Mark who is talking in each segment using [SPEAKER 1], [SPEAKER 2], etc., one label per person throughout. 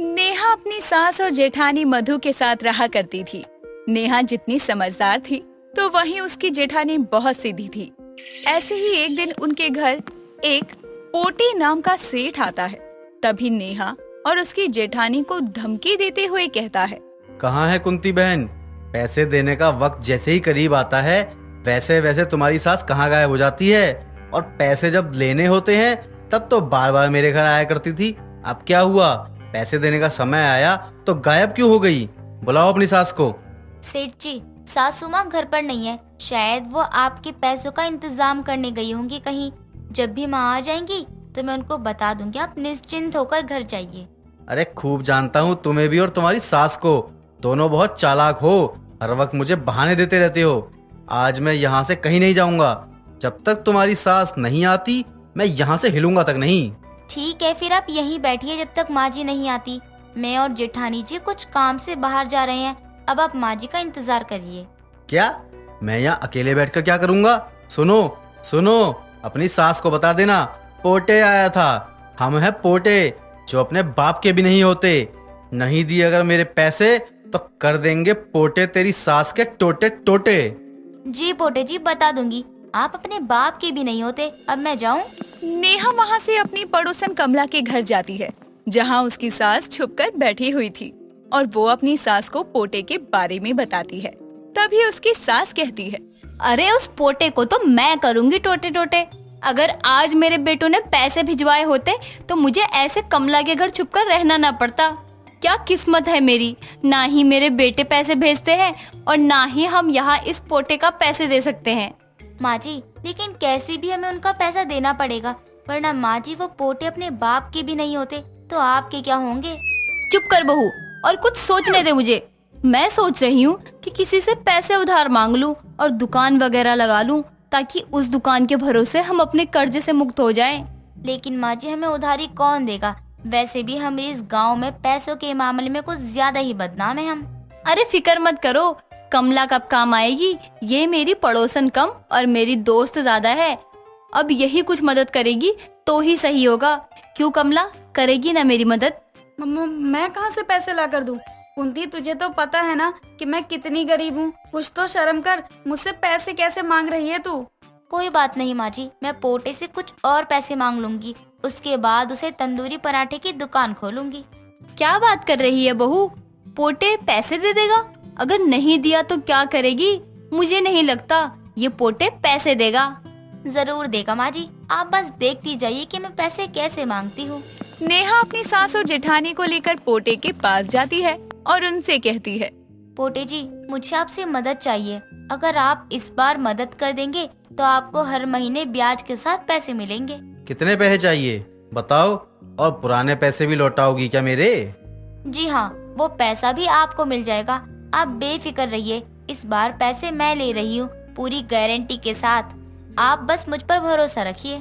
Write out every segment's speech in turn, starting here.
[SPEAKER 1] नेहा अपनी सास और जेठानी मधु के साथ रहा करती थी। नेहा जितनी समझदार थी तो वहीं उसकी जेठानी बहुत सीधी थी। ऐसे ही एक दिन उनके घर एक पोटी नाम का सेठ आता है। तभी नेहा और उसकी जेठानी को धमकी देते हुए कहता है,
[SPEAKER 2] कहाँ है कुंती बहन? पैसे देने का वक्त जैसे ही करीब आता है वैसे वैसे तुम्हारी सास कहाँ गायब हो जाती है, और पैसे जब लेने होते हैं तब तो बार बार मेरे घर आया करती थी। अब क्या हुआ? पैसे देने का समय आया तो गायब क्यों हो गई? बुलाओ अपनी सास को।
[SPEAKER 3] सेठ जी, सासू माँ घर पर नहीं है। शायद वो आपके पैसों का इंतजाम करने गई होंगी कहीं। जब भी माँ आ जाएंगी तो मैं उनको बता दूंगी, आप निश्चिंत होकर घर जाइए।
[SPEAKER 2] अरे खूब जानता हूँ तुम्हें भी और तुम्हारी सास को, दोनों बहुत चालाक हो। हर वक्त मुझे बहाने देते रहते हो। आज मैं यहाँ से कहीं नहीं जाऊंगा। जब तक तुम्हारी सास नहीं आती मैं यहाँ से हिलूंगा तक नहीं।
[SPEAKER 3] ठीक है, फिर आप यहीं बैठिए जब तक माँ जी नहीं आती। मैं और जेठानी जी कुछ काम से बाहर जा रहे हैं। अब आप माँ जी का इंतजार करिए।
[SPEAKER 2] क्या? मैं यहाँ अकेले बैठकर क्या करूँगा? सुनो सुनो, अपनी सास को बता देना पोटे आया था। हम हैं पोटे जो अपने बाप के भी नहीं होते। नहीं दिए अगर मेरे पैसे तो कर देंगे पोटे तेरी सास के टोटे टोटे।
[SPEAKER 3] जी पोटे जी, बता दूंगी। आप अपने बाप के भी नहीं होते। अब मैं जाऊँ?
[SPEAKER 1] नेहा वहाँ से अपनी पड़ोसन कमला के घर जाती है, जहाँ उसकी सास छुपकर बैठी हुई थी और वो अपनी सास को पोटे के बारे में बताती है। तभी उसकी सास कहती है,
[SPEAKER 4] अरे उस पोटे को तो मैं करूंगी टोटे टोटे। अगर आज मेरे बेटों ने पैसे भिजवाए होते तो मुझे ऐसे कमला के घर छुपकर रहना ना पड़ता। क्या किस्मत है मेरी, ना ही मेरे बेटे पैसे भेजते हैं और ना ही हम यहाँ इस पोटे का पैसे दे सकते हैं।
[SPEAKER 3] माँ जी, लेकिन कैसे भी हमें उनका पैसा देना पड़ेगा, वरना माँ जी वो पोटे अपने बाप के भी नहीं होते तो आपके क्या होंगे?
[SPEAKER 4] चुप कर बहू, और कुछ सोचने दे मुझे। मैं सोच रही हूँ कि किसी से पैसे उधार मांग लूं और दुकान वगैरह लगा लूं, ताकि उस दुकान के भरोसे हम अपने कर्जे से मुक्त हो जाएं।
[SPEAKER 3] लेकिन माँ जी, हमें उधारी कौन देगा? वैसे भी हम इस गांव में पैसों के मामले में कुछ ज्यादा ही बदनाम है हम।
[SPEAKER 4] अरे फिक्र मत करो, कमला कब काम आएगी। ये मेरी पड़ोसन कम और मेरी दोस्त ज्यादा है। अब यही कुछ मदद करेगी तो ही सही होगा। क्यों कमला, करेगी ना मेरी मदद?
[SPEAKER 5] मम्मा, मैं कहाँ से पैसे ला कर दूं? कुंती, तुझे तो पता है ना कि मैं कितनी गरीब हूँ। कुछ तो शर्म कर, मुझसे पैसे कैसे मांग रही है तू?
[SPEAKER 3] कोई बात नहीं माँ जी, मैं पोटे से कुछ और पैसे मांग लूंगी। उसके बाद उसे तंदूरी पराठे की दुकान खोलूंगी।
[SPEAKER 4] क्या बात कर रही है बहू? पोटे पैसे दे देगा? अगर नहीं दिया तो क्या करेगी? मुझे नहीं लगता ये पोटे पैसे देगा।
[SPEAKER 3] जरूर देगा माँ जी, आप बस देखती जाइए कि मैं पैसे कैसे मांगती हूँ।
[SPEAKER 1] नेहा अपनी सास और जेठानी को लेकर पोटे के पास जाती है और उनसे कहती है,
[SPEAKER 3] पोटे जी, मुझे आपसे मदद चाहिए। अगर आप इस बार मदद कर देंगे तो आपको हर महीने ब्याज के साथ पैसे मिलेंगे।
[SPEAKER 2] कितने पैसे चाहिए बताओ, और पुराने पैसे भी लौटाओगी क्या मेरे?
[SPEAKER 3] जी हाँ, वो पैसा भी आपको मिल जाएगा। आप बेफिक्र रहिए, इस बार पैसे मैं ले रही हूँ पूरी गारंटी के साथ। आप बस मुझ पर भरोसा रखिए।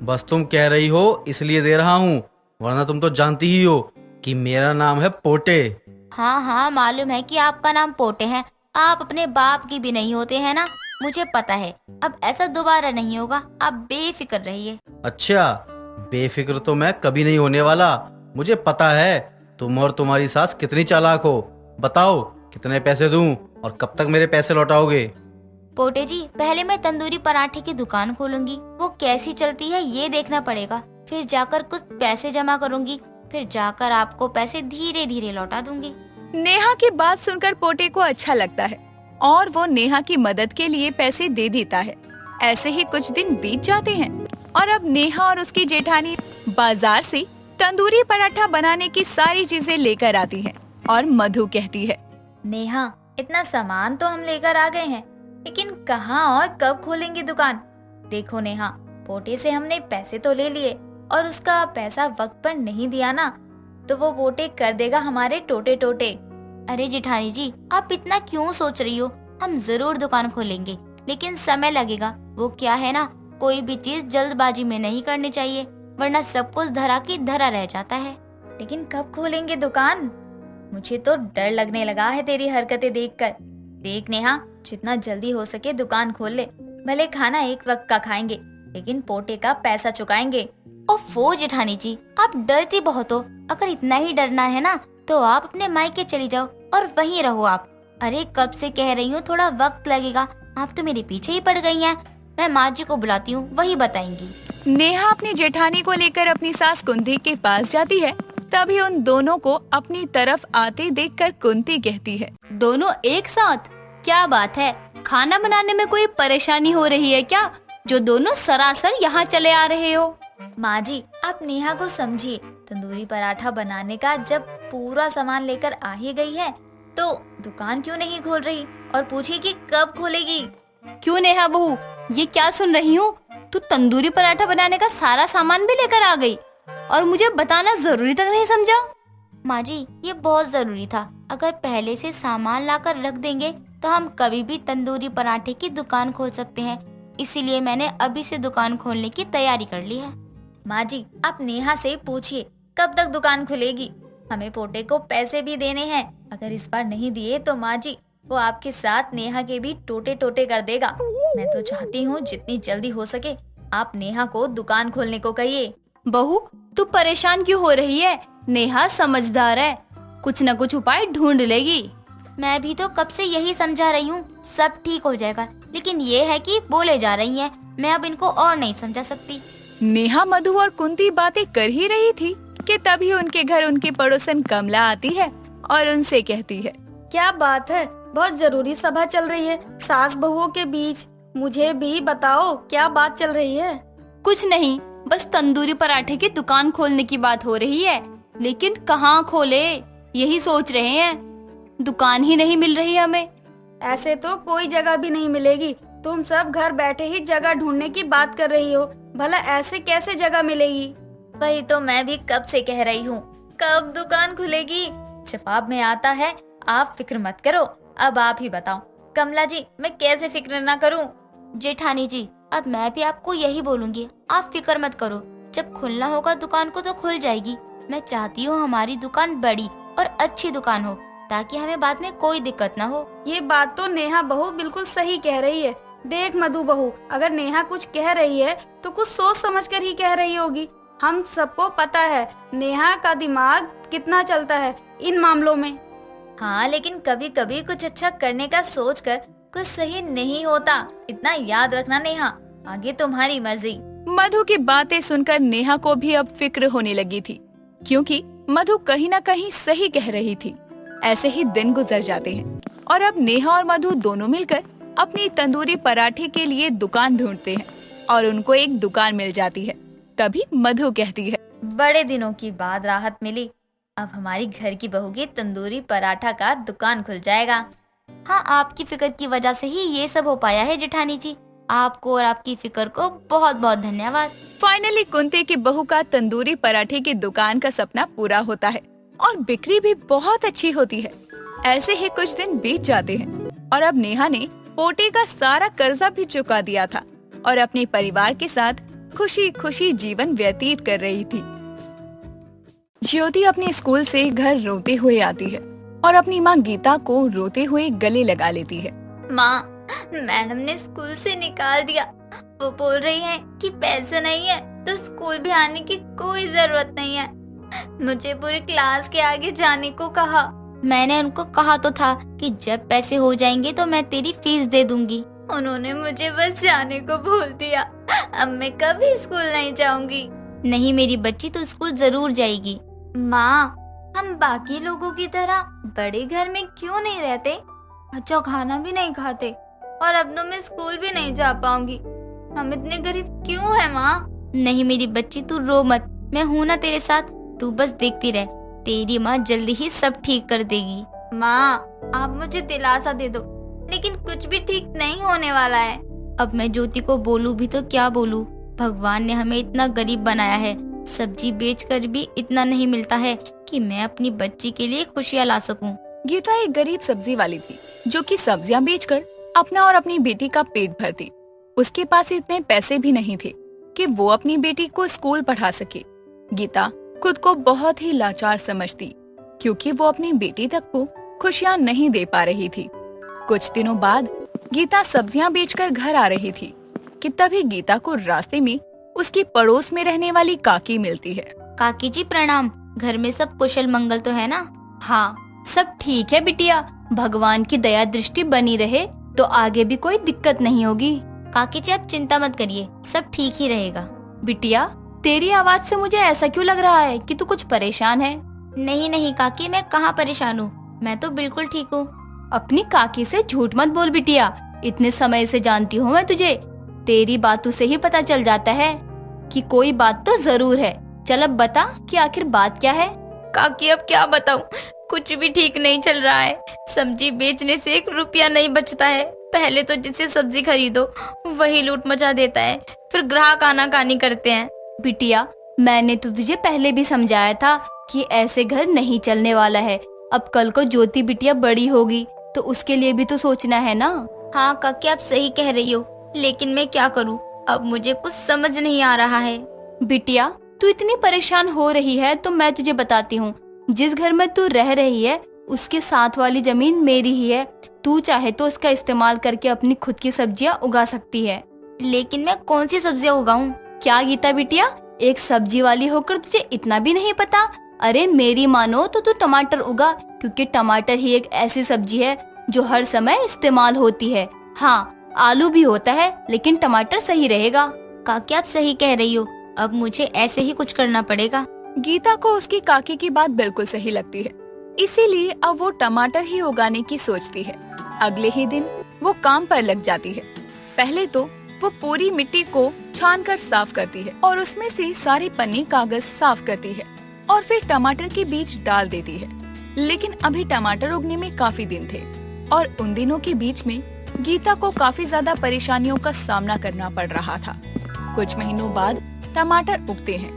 [SPEAKER 2] बस तुम कह रही हो इसलिए दे रहा हूँ, वरना तुम तो जानती ही हो कि मेरा नाम है पोटे।
[SPEAKER 3] हाँ हाँ, मालूम है कि आपका नाम पोटे है। आप अपने बाप की भी नहीं होते हैं ना, मुझे पता है। अब ऐसा दोबारा नहीं होगा, आप बेफिक्र रहिए।
[SPEAKER 2] अच्छा, बेफिक्र तो मैं कभी नहीं होने वाला। मुझे पता है तुम और तुम्हारी सास कितनी चालाक हो। बताओ कितने पैसे दूं और कब तक मेरे पैसे लौटाओगे?
[SPEAKER 3] पोटे जी, पहले मैं तंदूरी पराठे की दुकान खोलूंगी। वो कैसी चलती है ये देखना पड़ेगा। फिर जाकर कुछ पैसे जमा करूंगी। फिर जाकर आपको पैसे धीरे धीरे लौटा दूंगी।
[SPEAKER 1] नेहा की बात सुनकर पोटे को अच्छा लगता है और वो नेहा की मदद के लिए पैसे दे देता है। ऐसे ही कुछ दिन बीत जाते हैं और अब नेहा और उसकी जेठानी बाजार से तंदूरी पराठा बनाने की सारी चीजें लेकर आती हैं और मधु कहती है,
[SPEAKER 3] नेहा, इतना सामान तो हम लेकर आ गए हैं, लेकिन कहाँ और कब खोलेंगे दुकान? देखो नेहा, पोटे से हमने पैसे तो ले लिए और उसका पैसा वक्त पर नहीं दिया ना, तो वो पोटे कर देगा हमारे टोटे टोटे। अरे जेठानी जी, आप इतना क्यों सोच रही हो? हम जरूर दुकान खोलेंगे, लेकिन समय लगेगा। वो क्या है ना, कोई भी चीज जल्दबाजी में नहीं करनी चाहिए, वरना सब कुछ धरा की धरा रह जाता है। लेकिन कब खोलेंगे दुकान? मुझे तो डर लगने लगा है तेरी हरकतें देखकर। देख नेहा, जितना जल्दी हो सके दुकान खोल ले। भले खाना एक वक्त का खाएंगे, लेकिन पोटे का पैसा चुकाएंगे। ओफो जेठानी जी, आप डरती बहुत हो। अगर इतना ही डरना है ना तो आप अपने मायके चली जाओ और वहीं रहो आप। अरे कब से कह रही हूँ थोड़ा वक्त लगेगा, आप तो मेरे पीछे ही पड़ गई हैं। मैं माँ जी को बुलाती हूँ, वही बताएंगी।
[SPEAKER 1] नेहा अपनी जेठानी को लेकर अपनी सास कुंती के पास जाती है। तभी उन दोनों को अपनी तरफ आते देखकर कुंती कहती है,
[SPEAKER 4] दोनों एक साथ? क्या बात है, खाना बनाने में कोई परेशानी हो रही है क्या, जो दोनों सरासर यहाँ चले आ रहे हो?
[SPEAKER 3] माँ जी आप नेहा को समझिए, तंदूरी पराठा बनाने का जब पूरा सामान लेकर आ ही गई है तो दुकान क्यों नहीं खोल रही और पूछी कि कब खोलेगी।
[SPEAKER 4] क्यों नेहा बहू, ये क्या सुन रही हूँ? तू तंदूरी पराठा बनाने का सारा सामान भी लेकर आ गई और मुझे बताना जरूरी तक नहीं समझा?
[SPEAKER 3] माँ जी ये बहुत जरूरी था, अगर पहले से सामान लाकर रख देंगे तो हम कभी भी तंदूरी पराठे की दुकान खोल सकते हैं, इसीलिए मैंने अभी से दुकान खोलने की तैयारी कर ली है। माँ जी आप नेहा से पूछिए कब तक दुकान खुलेगी, हमें पोटे को पैसे भी देने हैं, अगर इस बार नहीं दिए तो माँ जी वो आपके साथ नेहा के भी टोटे टोटे कर देगा। मैं तो चाहती हूँ जितनी जल्दी हो सके आप नेहा को दुकान खोलने को कहिए।
[SPEAKER 4] बहू तू परेशान क्यों हो रही है? नेहा समझदार है, कुछ न कुछ उपाय ढूंढ लेगी।
[SPEAKER 3] मैं भी तो कब से यही समझा रही हूँ, सब ठीक हो जाएगा, लेकिन ये है कि बोले जा रही हैं, मैं अब इनको और नहीं समझा सकती।
[SPEAKER 1] नेहा, मधु और कुंती बातें कर ही रही थी कि तभी उनके घर उनकी पड़ोसन कमला आती है और उनसे कहती है,
[SPEAKER 5] क्या बात है, बहुत जरूरी सभा चल रही है सास बहुओं के बीच, मुझे भी बताओ क्या बात चल रही है।
[SPEAKER 4] कुछ नहीं, बस तंदूरी पराठे की दुकान खोलने की बात हो रही है, लेकिन कहाँ खोले यही सोच रहे हैं, दुकान ही नहीं मिल रही हमें।
[SPEAKER 5] ऐसे तो कोई जगह भी नहीं मिलेगी, तुम सब घर बैठे ही जगह ढूंढने की बात कर रही हो, भला ऐसे कैसे जगह मिलेगी।
[SPEAKER 3] वही तो मैं भी कब से कह रही हूँ, कब दुकान खुलेगी। जवाब में आता है आप फिक्र मत करो, अब आप ही बताओ। कमला जी मैं कैसे फिक्र ना करूँ। जेठानी जी अब मैं भी आपको यही बोलूंगी, आप फिक्र मत करो, जब खुलना होगा दुकान को तो खुल जाएगी। मैं चाहती हूँ हमारी दुकान बड़ी और अच्छी दुकान हो, ताकि हमें बाद में कोई दिक्कत ना हो।
[SPEAKER 5] ये बात तो नेहा बहू बिल्कुल सही कह रही है। देख मधु बहू, अगर नेहा कुछ कह रही है तो कुछ सोच समझ कर ही कह रही होगी। हम सबको पता है नेहा का दिमाग कितना चलता है इन मामलों में।
[SPEAKER 3] हाँ लेकिन कभी कभी कुछ अच्छा करने का सोचकर कुछ सही नहीं होता, इतना याद रखना नेहा, आगे तुम्हारी मर्जी।
[SPEAKER 1] मधु की बातें सुनकर नेहा को भी अब फिक्र होने लगी थी, क्योंकि मधु कहीं न कहीं सही कह रही थी। ऐसे ही दिन गुजर जाते हैं और अब नेहा और मधु दोनों मिलकर अपनी तंदूरी पराठे के लिए दुकान ढूंढते हैं और उनको एक दुकान मिल जाती है। तभी मधु कहती है,
[SPEAKER 3] बड़े दिनों की बाद राहत मिली, अब हमारी घर की बहू की तंदूरी पराठा का दुकान खुल जाएगा। हाँ आपकी फिक्र की वजह से ही ये सब हो पाया है जेठानी जी, आपको और आपकी फिक्र को बहुत बहुत धन्यवाद।
[SPEAKER 1] फाइनली कुंती की बहू का तंदूरी पराठे की दुकान का सपना पूरा होता है और बिक्री भी बहुत अच्छी होती है। ऐसे ही कुछ दिन बीत जाते हैं और अब नेहा ने पोटे का सारा कर्जा भी चुका दिया था और अपने परिवार के साथ खुशी खुशी जीवन व्यतीत कर रही थी। ज्योति अपने स्कूल से घर रोते हुए आती है और अपनी माँ गीता को रोते हुए गले लगा लेती है।
[SPEAKER 3] माँ मैडम ने स्कूल से निकाल दिया, वो बोल रही है कि पैसे नहीं है तो स्कूल भी आने की कोई जरूरत नहीं है। मुझे पूरी क्लास के आगे जाने को कहा। मैंने उनको कहा तो था कि जब पैसे हो जाएंगे तो मैं तेरी फीस दे दूंगी, उन्होंने मुझे बस जाने को बोल दिया। अब मैं कभी स्कूल नहीं जाऊंगी। नहीं मेरी बच्ची तो स्कूल जरूर जाएगी। माँ हम बाकी लोगों की तरह बड़े घर में क्यों नहीं रहते, अच्छा खाना भी नहीं खाते और अब तो मैं स्कूल भी नहीं जा पाऊंगी, हम इतने गरीब क्यों हैं माँ। नहीं मेरी बच्ची तू रो मत, मैं हूँ ना तेरे साथ, तू बस देखती रह, तेरी माँ जल्दी ही सब ठीक कर देगी। माँ आप मुझे दिलासा दे दो, लेकिन कुछ भी ठीक नहीं होने वाला है। अब मैं ज्योति को बोलूं भी तो क्या बोलूं, भगवान ने हमें इतना गरीब बनाया है, सब्जी बेचकर भी इतना नहीं मिलता है कि मैं अपनी बच्ची के लिए खुशियाँ ला सकूं।
[SPEAKER 1] गीता एक गरीब सब्जी वाली थी जो कि सब्जियां बेचकर अपना और अपनी बेटी का पेट भरती। उसके पास इतने पैसे भी नहीं थे कि वो अपनी बेटी को स्कूल पढ़ा सके। गीता खुद को बहुत ही लाचार समझती, क्योंकि वो अपनी बेटी तक को खुशियां नहीं दे पा रही थी। कुछ दिनों बाद गीता सब्जियां बेचकर घर आ रही थी कि तभी गीता को रास्ते में उसकी पड़ोस में रहने वाली काकी मिलती है।
[SPEAKER 3] काकी जी प्रणाम, घर में सब कुशल मंगल तो है ना?
[SPEAKER 4] हाँ, सब ठीक है बिटिया। भगवान की दया दृष्टि बनी रहे तो आगे भी कोई दिक्कत नहीं होगी।
[SPEAKER 3] काकी जी आप चिंता मत करिए, सब ठीक ही रहेगा।
[SPEAKER 4] बिटिया, तेरी आवाज से मुझे ऐसा क्यों लग रहा है कि तू कुछ परेशान है?
[SPEAKER 3] नहीं नहीं काकी, मैं कहाँ परेशान हूँ, मैं तो बिल्कुल ठीक हूँ।
[SPEAKER 4] अपनी काकी से झूठ मत बोल बिटिया, इतने समय से जानती हूँ मैं तुझे। तेरी बातों से ही पता चल जाता है कि कोई बात तो जरूर है। चल अब बता कि आखिर बात क्या है।
[SPEAKER 3] काकी अब क्या बताऊं, कुछ भी ठीक नहीं चल रहा है। सब्जी बेचने से 1 रुपया नहीं बचता है। पहले तो जिससे सब्जी खरीदो वही लूट मचा देता है, फिर ग्राहक आनाकानी करते हैं।
[SPEAKER 4] बिटिया, मैंने तो तुझे पहले भी समझाया था कि ऐसे घर नहीं चलने वाला है। अब कल को ज्योति बिटिया बड़ी होगी तो उसके लिए भी तो सोचना है ना।
[SPEAKER 3] हाँ काकी आप सही कह रही हो, लेकिन मैं क्या करूँ, अब मुझे कुछ समझ नहीं आ रहा है।
[SPEAKER 4] बिटिया, तू इतनी परेशान हो रही है तो मैं तुझे बताती हूँ। जिस घर में तू रह रही है उसके साथ वाली जमीन मेरी ही है। तू चाहे तो उसका इस्तेमाल करके अपनी खुद की सब्जियाँ उगा सकती है।
[SPEAKER 3] लेकिन मैं कौन सी सब्जियाँ उगाऊं?
[SPEAKER 4] क्या गीता बिटिया, एक सब्जी वाली होकर तुझे इतना भी नहीं पता? अरे मेरी मानो तो तू टमाटर उगा, क्योंकि टमाटर ही एक ऐसी सब्जी है जो हर समय इस्तेमाल होती है। हाँ, आलू भी होता है लेकिन टमाटर सही रहेगा।
[SPEAKER 3] काकी आप सही कह रही हो, अब मुझे ऐसे ही कुछ करना पड़ेगा।
[SPEAKER 1] गीता को उसकी काकी की बात बिल्कुल सही लगती है, इसीलिए अब वो टमाटर ही उगाने की सोचती है। अगले ही दिन वो काम पर लग जाती है। पहले तो वो पूरी मिट्टी को छानकर साफ करती है और उसमें से सारी पन्नी कागज साफ करती है और फिर टमाटर के बीज डाल देती है। लेकिन अभी टमाटर उगने में काफी दिन थे और उन दिनों के बीच में गीता को काफी ज्यादा परेशानियों का सामना करना पड़ रहा था। कुछ महीनों बाद टमाटर उगते हैं।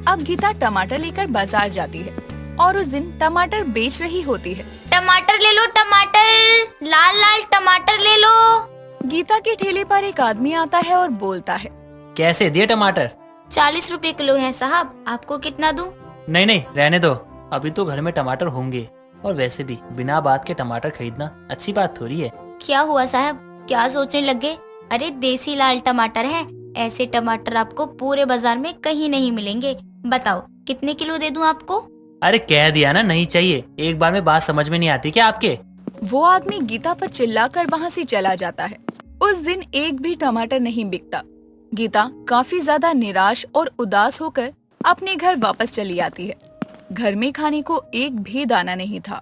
[SPEAKER 1] अब गीता टमाटर लेकर बाजार जाती है और उस दिन टमाटर बेच रही होती है।
[SPEAKER 3] टमाटर ले लो, टमाटर, लाल लाल टमाटर ले लो।
[SPEAKER 1] गीता के ठेले पर एक आदमी आता है और बोलता है,
[SPEAKER 6] कैसे दिए टमाटर?
[SPEAKER 3] 40 रुपए किलो है साहब, आपको कितना दूं?
[SPEAKER 6] नहीं नहीं, रहने दो, अभी तो घर में टमाटर होंगे। और वैसे भी बिना बात के टमाटर खरीदना अच्छी बात थोड़ी है।
[SPEAKER 3] क्या हुआ साहब, क्या सोचने लगे? अरे देसी लाल टमाटर है, ऐसे टमाटर आपको पूरे बाजार में कहीं नहीं मिलेंगे। बताओ कितने किलो दे दूं आपको?
[SPEAKER 6] अरे कह दिया ना नहीं चाहिए, एक बार में बात समझ में नहीं आती क्या आपके?
[SPEAKER 1] वो आदमी गीता पर चिल्लाकर वहाँ से चला जाता है। उस दिन एक भी टमाटर नहीं बिकता। गीता काफी ज्यादा निराश और उदास होकर अपने घर वापस चली आती है। घर में खाने को एक भी दाना नहीं था,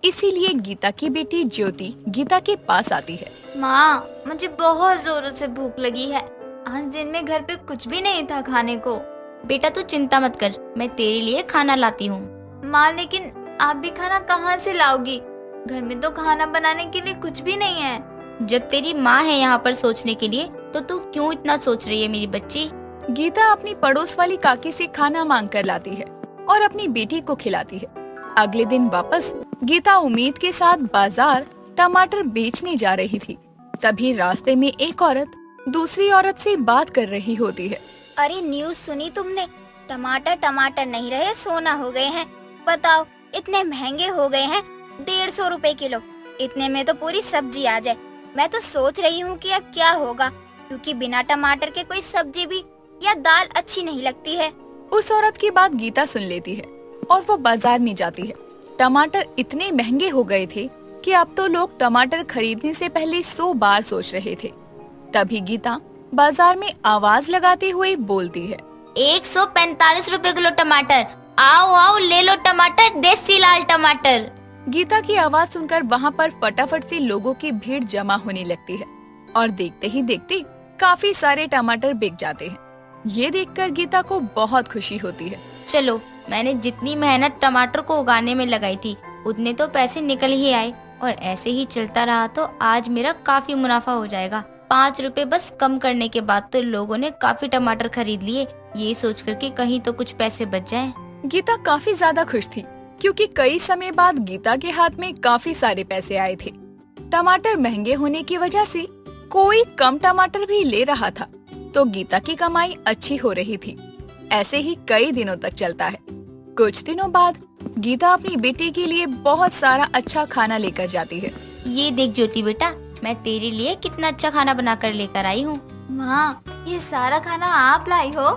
[SPEAKER 1] इसीलिए गीता की बेटी ज्योति गीता के पास आती है।
[SPEAKER 3] माँ, मुझे बहुत जोरों से भूख लगी है। आज दिन में घर पे कुछ भी नहीं था खाने को। बेटा तू चिंता मत कर, मैं तेरे लिए खाना लाती हूँ। माँ, लेकिन आप भी खाना कहाँ से लाओगी? घर में तो खाना बनाने के लिए कुछ भी नहीं है। जब तेरी माँ है यहाँ पर सोचने के लिए, तो तू क्यों इतना सोच रही है मेरी बच्ची?
[SPEAKER 1] गीता अपनी पड़ोस वाली काकी से खाना मांग कर लाती है और अपनी बेटी को खिलाती है। अगले दिन वापस गीता उम्मीद के साथ बाजार टमाटर बेचने जा रही थी। तभी रास्ते में एक औरत दूसरी औरत से बात कर रही होती है।
[SPEAKER 7] अरे न्यूज़ सुनी तुमने? टमाटर टमाटर नहीं रहे, सोना हो गए हैं। बताओ, इतने महंगे हो गए हैं, 150 रुपए किलो। इतने में तो पूरी सब्जी आ जाए। मैं तो सोच रही हूँ कि अब क्या होगा, क्योंकि बिना टमाटर के कोई सब्जी भी या दाल अच्छी नहीं लगती है।
[SPEAKER 1] उस औरत की बात गीता सुन लेती है और वो बाजार में जाती है। टमाटर इतने महंगे हो गए थे कि अब तो लोग टमाटर खरीदने से पहले 100 बार सोच रहे थे। तभी गीता बाजार में आवाज लगाते हुए बोलती है,
[SPEAKER 3] 145 रुपए किलो टमाटर, आओ आओ ले लो टमाटर, देसी लाल टमाटर।
[SPEAKER 1] गीता की आवाज सुनकर वहाँ पर फटाफट से लोगों की भीड़ जमा होने लगती है और देखते ही देखते काफी सारे टमाटर बिक जाते हैं। ये देखकर गीता को बहुत खुशी होती है।
[SPEAKER 3] चलो, मैंने जितनी मेहनत टमाटर को उगाने में लगाई थी उतने तो पैसे निकल ही आए, और ऐसे ही चलता रहा तो आज मेरा काफी मुनाफा हो जाएगा। 5 रुपए बस कम करने के बाद तो लोगों ने काफी टमाटर खरीद लिए, ये सोच कर कि कहीं तो कुछ पैसे बच जाएं।
[SPEAKER 1] गीता काफी ज्यादा खुश थी क्योंकि कई समय बाद गीता के हाथ में काफी सारे पैसे आए थे। टमाटर महंगे होने की वजह से कोई कम टमाटर भी ले रहा था, तो गीता की कमाई अच्छी हो रही थी। ऐसे ही कई दिनों तक चलता है। कुछ दिनों बाद गीता अपनी बेटी के लिए बहुत सारा अच्छा खाना लेकर जाती है।
[SPEAKER 3] ये देख ज्योति बेटा, मैं तेरे लिए कितना अच्छा खाना बना कर लेकर आई हूँ।
[SPEAKER 7] माँ, ये सारा खाना आप लाई हो,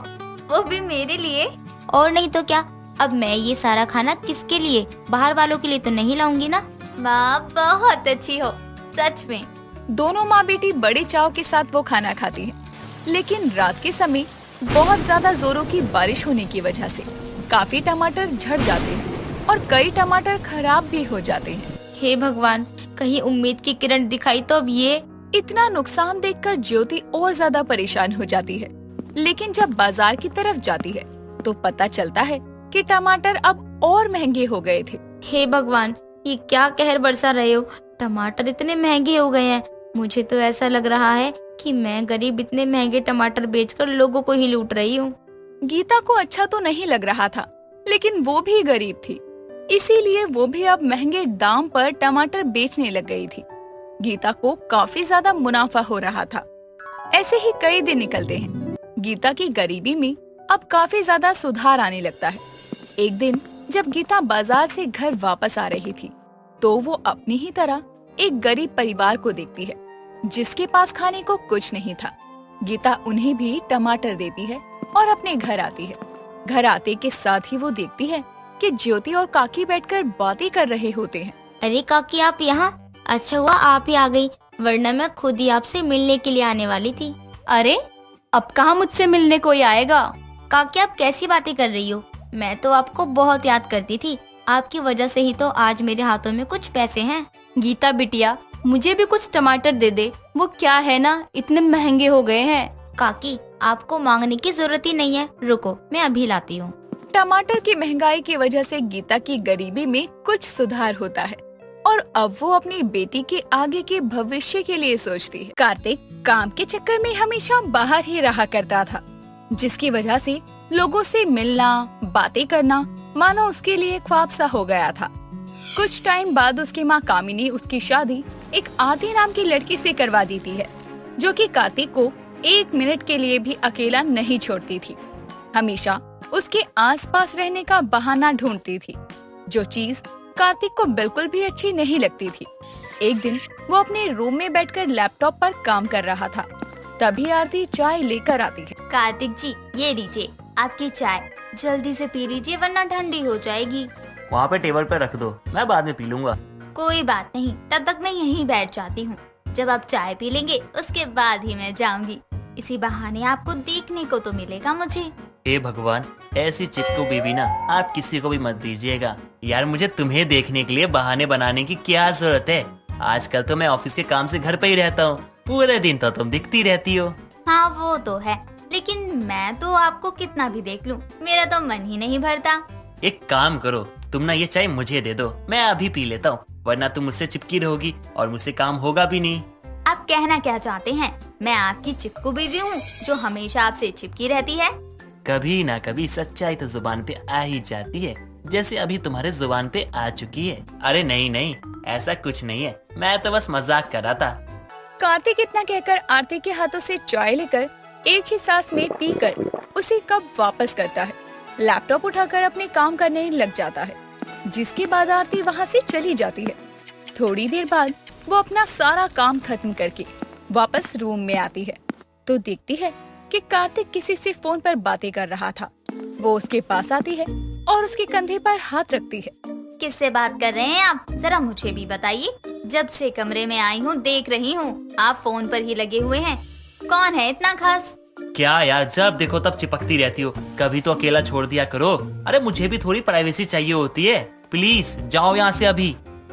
[SPEAKER 7] वो भी मेरे लिए?
[SPEAKER 3] और नहीं तो क्या, अब मैं ये सारा खाना किसके लिए, बाहर वालों के लिए तो नहीं लाऊंगी ना। वाह, बहुत अच्छी हो सच में।
[SPEAKER 1] दोनों माँ बेटी बड़े चाव के साथ वो खाना खाती हैं। लेकिन रात के समय बहुत ज्यादा जोरों की बारिश होने की वजह से काफी टमाटर झड़ जाते हैं और कई टमाटर खराब भी हो जाते हैं।
[SPEAKER 3] हे भगवान, कहीं उम्मीद की किरण दिखाई तो अब ये।
[SPEAKER 1] इतना नुकसान देखकर ज्योति और ज्यादा परेशान हो जाती है। लेकिन जब बाजार की तरफ जाती है तो पता चलता है कि टमाटर अब और महंगे हो गए थे।
[SPEAKER 3] हे भगवान, ये क्या कहर बरसा रहे हो, टमाटर इतने महंगे हो गए हैं। मुझे तो ऐसा लग रहा है कि मैं गरीब इतने महंगे टमाटर बेचकर लोगों को ही लूट रही हूँ।
[SPEAKER 1] गीता को अच्छा तो नहीं लग रहा था, लेकिन वो भी गरीब थी, इसीलिए वो भी अब महंगे दाम पर टमाटर बेचने लग गई थी। गीता को काफी ज्यादा मुनाफा हो रहा था। ऐसे ही कई दिन निकलते हैं। गीता की गरीबी में अब काफी ज्यादा सुधार आने लगता है। एक दिन जब गीता बाजार से घर वापस आ रही थी तो वो अपनी ही तरह एक गरीब परिवार को देखती है जिसके पास खाने को कुछ नहीं था। गीता उन्हें भी टमाटर देती है और अपने घर आती है। घर आते के साथ ही वो देखती है कि ज्योति और काकी बैठकर बातें कर रहे होते हैं।
[SPEAKER 3] अरे काकी, आप यहाँ? अच्छा हुआ आप ही आ गई, वरना मैं खुद ही आपसे मिलने के लिए आने वाली थी।
[SPEAKER 4] अरे अब कहाँ मुझसे मिलने कोई आएगा।
[SPEAKER 3] काकी, आप कैसी बातें कर रही हो? मैं तो आपको बहुत याद करती थी, आपकी वजह से ही तो आज मेरे हाथों में कुछ पैसे हैं।
[SPEAKER 4] गीता बिटिया, मुझे भी कुछ टमाटर दे दे। वो क्या है ना, इतने महंगे हो गए हैं।
[SPEAKER 3] काकी, आपको मांगने की जरूरत ही नहीं है, रुको मैं अभी लाती हूँ।
[SPEAKER 1] टमाटर की महंगाई की वजह से गीता की गरीबी में कुछ सुधार होता है और अब वो अपनी बेटी के आगे के भविष्य के लिए सोचती है। कार्तिक काम के चक्कर में हमेशा बाहर ही रहा करता था, जिसकी वजह से लोगों से मिलना, बातें करना मानो उसके लिए ख्वाब सा हो गया था। कुछ टाइम बाद उसकी माँ कामिनी उसकी शादी एक आरती नाम की लड़की से करवा देती है, जो कि कार्तिक को एक मिनट के लिए भी अकेला नहीं छोड़ती थी। हमेशा उसके आसपास रहने का बहाना ढूंढती थी, जो चीज कार्तिक को बिल्कुल भी अच्छी नहीं लगती थी। एक दिन वो अपने रूम में बैठकर लैपटॉप पर काम कर रहा था, तभी आरती चाय लेकर आती है।
[SPEAKER 3] कार्तिक जी, ये लीजिए आपकी चाय, जल्दी से पी लीजिए वरना ठंडी हो जाएगी।
[SPEAKER 6] वहाँ पे टेबल पे रख दो, मैं बाद में पी लूंगा।
[SPEAKER 3] कोई बात नहीं, तब तक मैं यहीं बैठ जाती हूँ। जब आप चाय पी लेंगे उसके बाद ही मैं जाऊंगी। इसी बहाने आपको देखने को तो मिलेगा मुझे।
[SPEAKER 6] हे भगवान, ऐसी चिपकू बीवी ना आप किसी को भी मत दीजिएगा। यार, मुझे तुम्हें देखने के लिए बहाने बनाने की क्या जरूरत है। आजकल तो मैं ऑफिस के काम से घर पे ही रहता हूँ, पूरे दिन तो तुम दिखती रहती हो।
[SPEAKER 3] हाँ वो तो है, लेकिन मैं तो आपको कितना भी देख लूं, मेरा तो मन ही नहीं भरता।
[SPEAKER 6] एक काम करो, तुम ना ये चाय मुझे दे दो, मैं अभी पी लेता हूँ, वरना तुम मुझसे चिपकी रहोगी और मुझसे काम होगा भी नहीं।
[SPEAKER 3] आप कहना क्या चाहते हैं? मैं आपकी चिपकू बीवी हूँ जो हमेशा आपसे चिपकी रहती है?
[SPEAKER 6] कभी ना कभी सच्चाई तो जुबान पे आ ही जाती है, जैसे अभी तुम्हारे जुबान पे आ चुकी है। अरे नहीं नहीं, ऐसा कुछ नहीं है, मैं तो बस मजाक कर रहा था।
[SPEAKER 1] कार्तिक इतना कहकर आरती के हाथों से चाय लेकर एक ही सांस में पीकर उसी कप वापस करता है। लैपटॉप उठाकर अपने काम करने लग जाता है, जिसके बाद आरती वहाँ से चली जाती है। थोड़ी देर बाद वो अपना सारा काम खत्म करके वापस रूम में आती है तो देखती है कि कार्तिक किसी से फोन पर बातें कर रहा था। वो उसके पास आती है और उसके कंधे पर हाथ रखती है।
[SPEAKER 3] किससे बात कर रहे हैं आप? जरा मुझे भी बताइए। जब से कमरे में आई हूँ देख रही हूँ आप फोन पर ही लगे हुए हैं। कौन है इतना खास?
[SPEAKER 6] क्या यार, जब देखो तब चिपकती रहती हो, कभी तो अकेला छोड़ दिया करो। अरे मुझे भी थोड़ी प्राइवेसी चाहिए होती है, प्लीज जाओ यहाँ से अभी।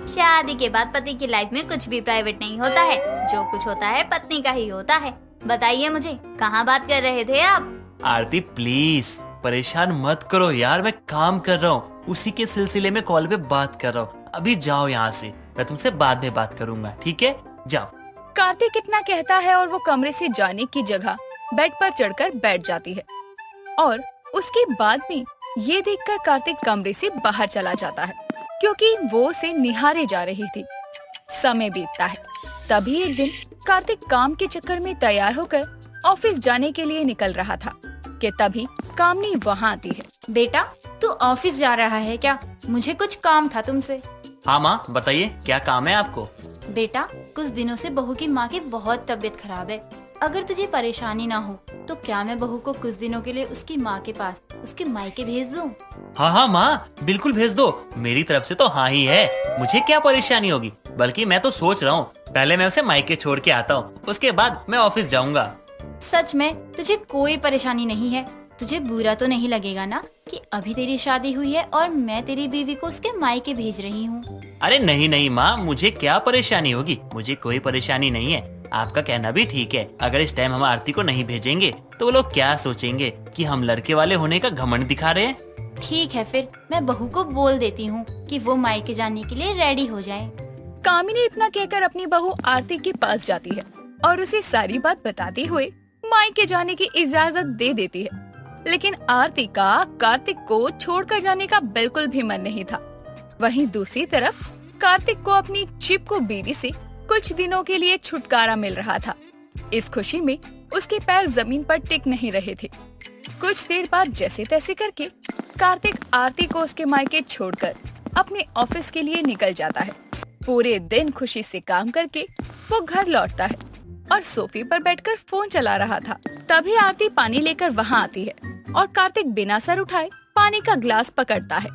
[SPEAKER 3] शादी के बाद पति की लाइफ में कुछ भी प्राइवेट नहीं होता है, जो कुछ होता है पत्नी का ही होता है। बताइए मुझे, कहाँ बात कर रहे थे आप?
[SPEAKER 6] आरती प्लीज परेशान मत करो यार, मैं काम कर रहा हूँ, उसी के सिलसिले में कॉल पे बात कर रहा हूँ। अभी जाओ यहाँ से, मैं तुमसे बाद में बात करूंगा, ठीक है? जाओ।
[SPEAKER 1] कार्तिक इतना कहता है और वो कमरे से जाने की जगह बेड पर चढ़कर बैठ जाती है और उसके बाद में ये देखकर कार्तिक कमरे से बाहर चला जाता है, क्योंकि वो उसे निहारे जा रही थी। समय बीतता है। तभी एक दिन कार्तिक काम के चक्कर में तैयार होकर ऑफिस जाने के लिए निकल रहा था कि तभी कामनी वहाँ आती है।
[SPEAKER 5] बेटा, तू ऑफिस जा रहा है क्या? मुझे कुछ काम था तुमसे।
[SPEAKER 6] हाँ माँ, बताइए क्या काम है आपको?
[SPEAKER 5] बेटा, कुछ दिनों से बहू की माँ की बहुत तबीयत खराब है,
[SPEAKER 4] अगर तुझे परेशानी ना हो तो क्या मैं बहू को कुछ दिनों के लिए उसकी माँ के पास उसके मायके भेज दूं?
[SPEAKER 6] हाँ हाँ माँ, बिल्कुल भेज दो। मेरी तरफ से तो हाँ ही है, मुझे क्या परेशानी होगी। बल्कि मैं तो सोच रहा हूँ पहले मैं उसे मायके छोड़ के आता हूँ, उसके बाद मैं ऑफिस जाऊंगा।
[SPEAKER 4] सच में तुझे कोई परेशानी नहीं है? तुझे बुरा तो नहीं लगेगा ना कि अभी तेरी शादी हुई है और मैं तेरी बीवी को उसके मायके भेज रही हूँ?
[SPEAKER 6] अरे नहीं नहीं माँ, मुझे क्या परेशानी होगी, मुझे कोई परेशानी नहीं है। आपका कहना भी ठीक है। अगर इस टाइम हम आरती को नहीं भेजेंगे तो वो लोग क्या सोचेंगे कि हम लड़के वाले होने का घमंड दिखा रहे हैं।
[SPEAKER 4] ठीक है, फिर मैं बहू को बोल देती हूँ कि वो मायके जाने के लिए रेडी हो जाए।
[SPEAKER 1] कामिनी इतना कहकर अपनी बहू आरती के पास जाती है और उसे सारी बात बताते हुए मायके जाने की इजाजत दे देती है। लेकिन आरती का कार्तिक को छोड़कर जाने का बिल्कुल भी मन नहीं था। वहीं दूसरी तरफ कार्तिक को अपनी चिपकू बीवी से कुछ दिनों के लिए छुटकारा मिल रहा था। इस खुशी में उसके पैर जमीन पर टिक नहीं रहे थे। कुछ देर बाद जैसे तैसे करके कार्तिक आरती को उसके मायके छोड़कर अपने ऑफिस के लिए निकल जाता है। पूरे दिन खुशी से काम करके वो घर लौटता है और सोफे पर बैठकर फोन चला रहा था। तभी आरती पानी लेकर वहाँ आती है और कार्तिक बिना सर उठाए पानी का ग्लास पकड़ता है।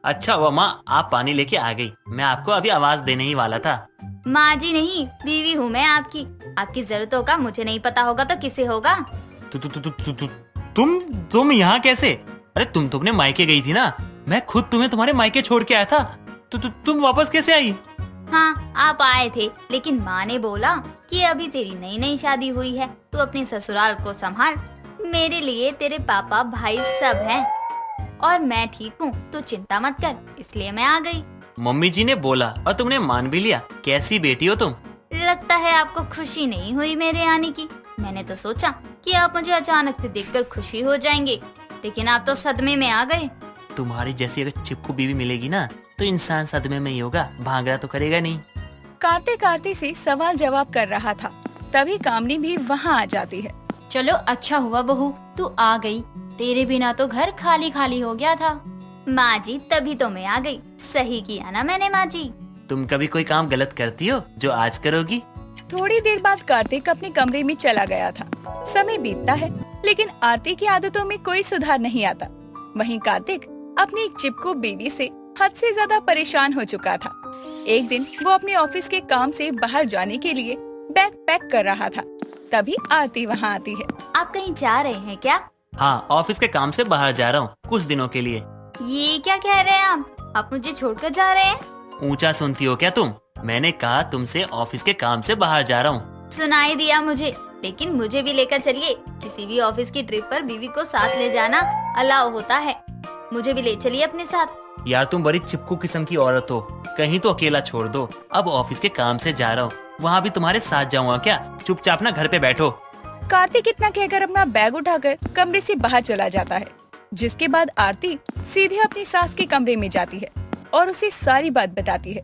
[SPEAKER 6] अच्छा हुआ माँ, आप पानी लेके आ गई। मैं आपको अभी आवाज देने ही वाला था।
[SPEAKER 3] माँ जी नहीं, बीवी हूँ मैं आपकी। आपकी जरूरतों का मुझे नहीं पता होगा तो किसे होगा?
[SPEAKER 6] तु, तु, तु, तु, तु, तु, तुम यहाँ कैसे? अरे तुम तो अपने मायके गई थी ना, मैं खुद तुम्हें तुम्हारे मायके छोड़ के आया था। तुम वापस कैसे आई?
[SPEAKER 3] हाँ, आप आए थे, लेकिन माँ ने बोला कि अभी तेरी नई नई शादी हुई है, तू अपने ससुराल को संभाल। मेरे लिए तेरे पापा भाई सब हैं और मैं ठीक हूँ, तू चिंता मत कर, इसलिए मैं आ गई।
[SPEAKER 6] मम्मी जी ने बोला और तुमने मान भी लिया। कैसी बेटी हो तुम।
[SPEAKER 3] लगता है आपको खुशी नहीं हुई मेरे आने की। मैंने तो सोचा कि आप मुझे अचानक से देखकर खुशी हो जाएंगे, लेकिन आप तो सदमे में आ गए।
[SPEAKER 6] तुम्हारी जैसी अगर चिपकू बीवी मिलेगी ना तो इंसान सदमे में ही होगा, भांगड़ा तो करेगा नहीं।
[SPEAKER 1] कार्तिक आरती से सवाल जवाब कर रहा था, तभी कामनी भी वहाँ आ जाती है।
[SPEAKER 4] चलो अच्छा हुआ बहू तू आ गई, तेरे बिना तो घर खाली खाली हो गया था।
[SPEAKER 3] माँ जी तभी तो मैं आ गई। सही किया ना मैंने माँ जी।
[SPEAKER 6] तुम कभी कोई काम गलत करती हो जो आज करोगी?
[SPEAKER 1] थोड़ी देर बाद कार्तिक अपने कमरे में चला गया था। समय बीतता है लेकिन आरती की आदतों में कोई सुधार नहीं आता। वहीं कार्तिक अपनी चिपकू बीवी से हद से ज्यादा परेशान हो चुका था। एक दिन वो अपने ऑफिस के काम से बाहर जाने के लिए बैग पैक कर रहा था। तभी आरती वहाँ आती है।
[SPEAKER 3] आप कहीं जा रहे हैं क्या?
[SPEAKER 6] हाँ, ऑफिस के काम से बाहर जा रहा हूँ कुछ दिनों के लिए।
[SPEAKER 3] ये क्या कह रहे हैं आप मुझे छोड़कर जा रहे हैं?
[SPEAKER 6] ऊंचा सुनती हो क्या तुम? मैंने कहा तुमसे ऑफिस के काम से बाहर जा रहा हूँ।
[SPEAKER 3] सुनाई दिया मुझे, लेकिन मुझे भी लेकर चलिए। किसी भी ऑफिस की ट्रिप पर बीवी को साथ ले जाना अलाउ होता है। मुझे भी ले चलिए अपने साथ।
[SPEAKER 6] यार तुम बड़ी चिपकू किस्म की औरत हो, कहीं तो अकेला छोड़ दो। अब ऑफिस के काम से जा रहा हूँ, वहाँ भी तुम्हारे साथ जाऊंगा क्या? चुपचाप ना घर पे बैठो।
[SPEAKER 1] कार्तिक इतना कहकर अपना बैग उठाकर कमरे से बाहर चला जाता है। जिसके बाद आरती सीधे अपनी सास के कमरे में जाती है और उसे सारी बात बताती है।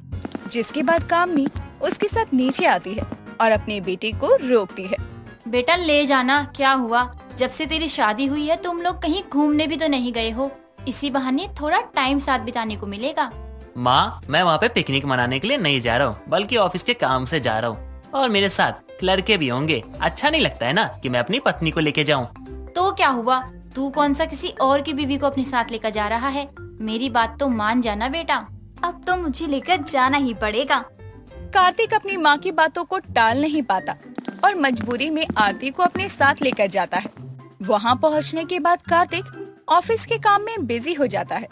[SPEAKER 1] जिसके बाद कामनी उसके साथ नीचे आती है और अपने बेटे को रोकती है।
[SPEAKER 4] बेटा ले जाना, क्या हुआ? जब से तेरी शादी हुई है तुम लोग कहीं घूमने भी तो नहीं गए हो। इसी बहाने थोड़ा टाइम साथ बिताने को मिलेगा।
[SPEAKER 6] माँ, मैं वहाँ पे पिकनिक मनाने के लिए नहीं जा रहा हूँ, बल्कि ऑफिस के काम से जा रहा हूँ। और मेरे साथ लड़के भी होंगे। अच्छा नहीं लगता है ना कि मैं अपनी पत्नी को लेके जाऊँ।
[SPEAKER 4] तो क्या हुआ? तू कौन सा किसी और की बीवी को अपने साथ लेकर जा रहा है? मेरी बात तो मान जाना बेटा।
[SPEAKER 3] अब तो मुझे लेकर जाना ही पड़ेगा।
[SPEAKER 1] कार्तिक अपनी माँ की बातों को टाल नहीं पाता और मजबूरी में आरती को अपने साथ लेकर जाता है। वहाँ पहुँचने के बाद कार्तिक ऑफिस के काम में बिजी हो जाता है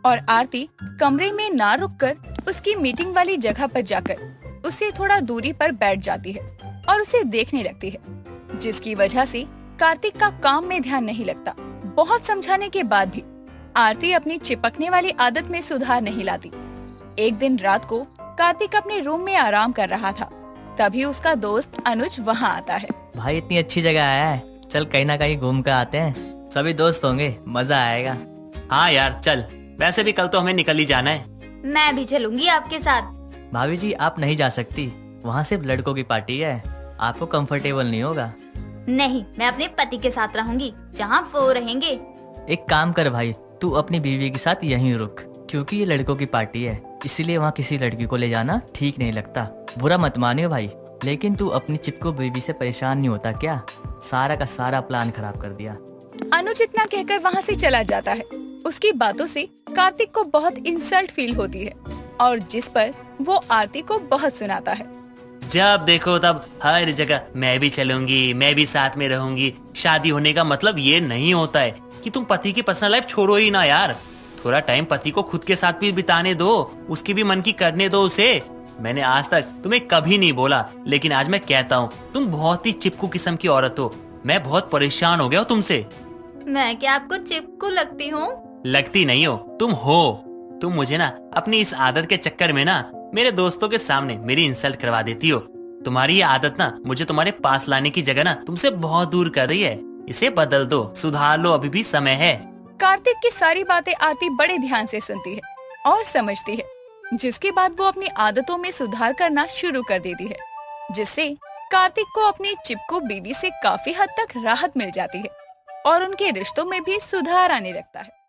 [SPEAKER 1] और आरती कमरे में ना रुककर उसकी मीटिंग वाली जगह पर जाकर उससे थोड़ा दूरी पर बैठ जाती है और उसे देखने लगती है, जिसकी वजह से कार्तिक का काम में ध्यान नहीं लगता। बहुत समझाने के बाद भी आरती अपनी चिपकने वाली आदत में सुधार नहीं लाती। एक दिन रात को कार्तिक अपने रूम में आराम कर रहा था, तभी उसका दोस्त अनुज वहाँ आता है।
[SPEAKER 8] भाई इतनी अच्छी जगह आया है, चल कहीं ना कहीं घूम कर आते हैं। सभी दोस्त होंगे, मजा आएगा।
[SPEAKER 6] हाँ यार चल, वैसे भी कल तो हमें निकल ही जाना है।
[SPEAKER 3] मैं भी चलूंगी आपके साथ।
[SPEAKER 8] भाभी जी आप नहीं जा सकती, वहाँ सिर्फ लड़कों की पार्टी है, आपको कंफर्टेबल नहीं होगा।
[SPEAKER 3] नहीं, मैं अपने पति के साथ रहूंगी, जहाँ वो रहेंगे।
[SPEAKER 8] एक काम कर भाई, तू अपनी बीवी के साथ यहीं रुक, क्योंकि ये लड़कों की पार्टी है, इसीलिए वहाँ किसी लड़की को ले जाना ठीक नहीं लगता। बुरा मत मानियो भाई। लेकिन तू अपनी चिपको बेबी से परेशान नहीं होता क्या? सारा का सारा प्लान खराब कर दिया।
[SPEAKER 1] अनुज इतना कहकर वहाँ से चला जाता है। उसकी बातों से कार्तिक को बहुत इंसल्ट फील होती है और जिस पर वो आरती को बहुत सुनाता है।
[SPEAKER 6] जब देखो तब हर जगह मैं भी चलूंगी, मैं भी साथ में रहूंगी। शादी होने का मतलब ये नहीं होता है कि तुम पति की पर्सनल लाइफ छोड़ो ही ना यार। थोड़ा टाइम पति को खुद के साथ भी बिताने दो, उसकी भी मन की करने दो उसे। मैंने आज तक तुम्हें कभी नहीं बोला, लेकिन आज मैं कहता हूँ तुम बहुत ही चिपकू किस्म की औरत हो। मैं बहुत परेशान हो गया हूँ तुमसे।
[SPEAKER 4] मैं क्या आपको चिपकू लगती हूँ?
[SPEAKER 6] लगती नहीं हो, तुम हो। तुम मुझे ना अपनी इस आदत के चक्कर में ना मेरे दोस्तों के सामने मेरी इंसल्ट करवा देती हो। तुम्हारी ये आदत ना मुझे तुम्हारे पास लाने की जगह ना तुमसे बहुत दूर कर रही है। इसे बदल दो, सुधार लो, अभी भी समय है।
[SPEAKER 1] कार्तिक की सारी बातें आरती बड़े ध्यान से सुनती है और समझती है, जिसके बाद वो अपनी आदतों में सुधार करना शुरू कर देती है, जिससे कार्तिक को अपनी चिपकू बीवी से काफी हद तक राहत मिल जाती है और उनके रिश्तों में भी सुधार आने लगता है।